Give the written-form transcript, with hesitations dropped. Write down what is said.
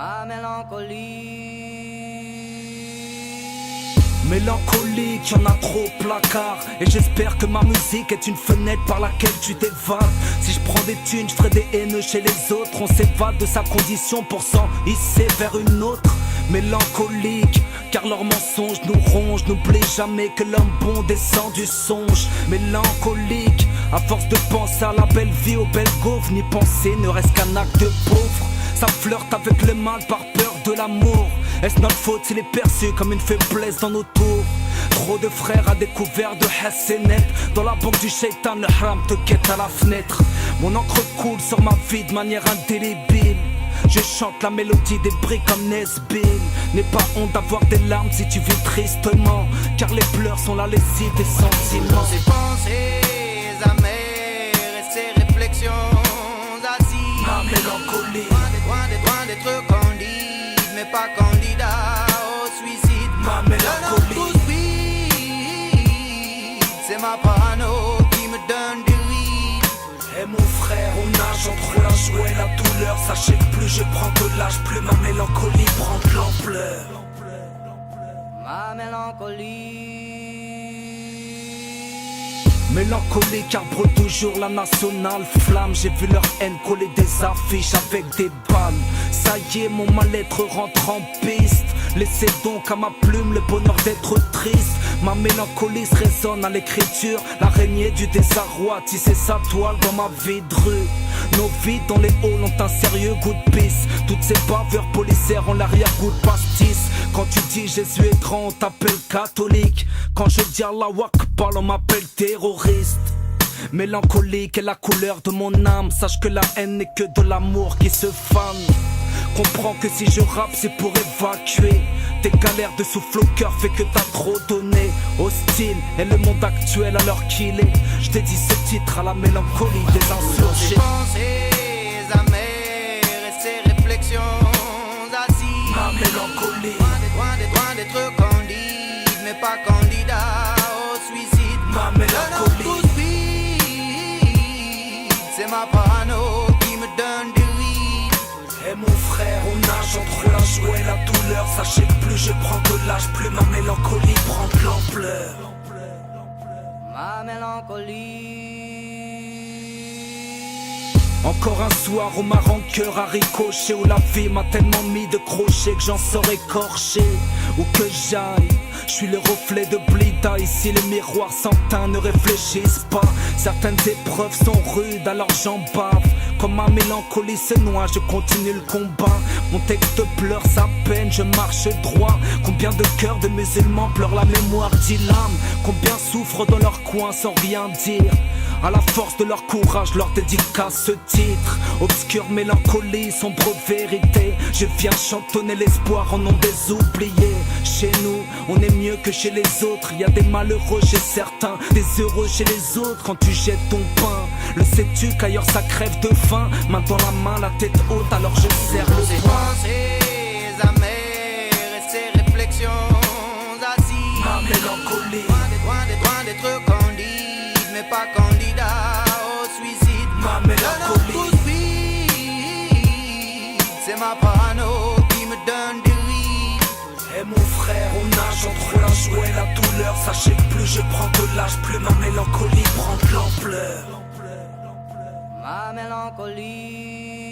Ma mélancolie. Mélancolique, y'en a trop au placard. Et j'espère que ma musique est une fenêtre par laquelle tu t'évades. Si je prends des thunes, je ferai des haineux chez les autres. On s'évade de sa condition pour s'en hisser vers une autre. Mélancolique, car leurs mensonges nous rongent. N'oublie jamais que l'homme bon descend du songe. Mélancolique, à force de penser à la belle vie, aux belles gaufres, ni penser ne reste qu'un acte de pauvre. Ça flirte avec le mal par peur de l'amour. Est-ce notre faute s'il est perçu comme une faiblesse dans nos tours? Trop de frères à découvert de Hassanet. Dans la banque du shaitan, le haram te quête à la fenêtre. Mon encre coule sur ma vie de manière indélébile. Je chante la mélodie des briques comme Nesbill. N'aie pas honte d'avoir des larmes si tu vis tristement, car les pleurs sont la lessive des sentiments. Ces pensées amères et ces réflexions assises. Ma mélancolie, loin d'être candide, mais pas candidat au suicide. ma mélancolie, c'est ma parano qui me donne du rythme. et mon frère, on nage entre la joie et la douleur. Sachez que plus je prends de l'âge, plus ma mélancolie prend de l'ampleur. Ma mélancolie. Mélancolique car brûle toujours la nationale flamme. J'ai vu leur haine coller des affiches avec des balles. Ça y est, mon mal-être rentre en piste. Laissez donc à ma plume le bonheur d'être triste. Ma mélancolie se résonne à l'écriture. L'araignée du désarroi tissait sa toile dans ma vie de rue. Nos vies dans les halls ont un sérieux goût de pisse. Toutes ces baveurs policières ont l'arrière-goût de pastis. Quand tu dis Jésus est grand, on t'appelle catholique. Quand je dis Allah Akbar, on m'appelle terroriste. Mélancolique est la couleur de mon âme. Sache que la haine n'est que de l'amour qui se fane. Comprends que si je rappe c'est pour évacuer tes galères de souffle au cœur, fait que t'as trop donné. Hostile est le monde actuel à l'heure qu'il est. Je dédie ce titre à la mélancolie des insurgés. Ces pensées amères et ces réflexions assises. Ma mélancolie, Loin d'être candide, mais pas candidat au suicide. ma mélancolie, c'est ma parano qui me donne du rythme. et mon frère, on nage entre la joie et la douleur. Sachez que plus je prends de l'âge, plus ma mélancolie prend de l'ampleur. Ma mélancolie. Encore un soir où ma rancœur a ricoché, où la vie m'a tellement mis de crochets que j'en sors écorché. Où que j'aille, je suis le reflet de Blida. Ici les miroirs sans teint ne réfléchissent pas. Certaines épreuves sont rudes alors j'en bave. Comme ma mélancolie se noie, je continue le combat. Mon texte pleure sa peine, je marche droit. Combien de cœurs de musulmans pleurent la mémoire d'Ilam. Combien souffrent dans leur coin sans rien dire. À la force de leur courage, leur dédicace ce titre. Obscure mélancolie, sombre vérité. Je viens chantonner l'espoir en nom des oubliés. Chez nous, on est mieux que chez les autres. Y a des malheureux chez certains, des heureux chez les autres. Quand tu jettes ton pain, le sais-tu qu'ailleurs ça crève de faim. Main dans la main, la tête haute, alors je serre le Ces poing. pensées amères et ces réflexions assises. Ma mélancolie, Loin d'être candide, mais pas candidat au suicide. ma mélancolie, c'est ma parano qui me donne du rythme. et mon frère, on nage entre la joie et la douleur. Sachez que plus je prends de l'âge, plus ma mélancolie prend de l'ampleur. Ma mélancolie.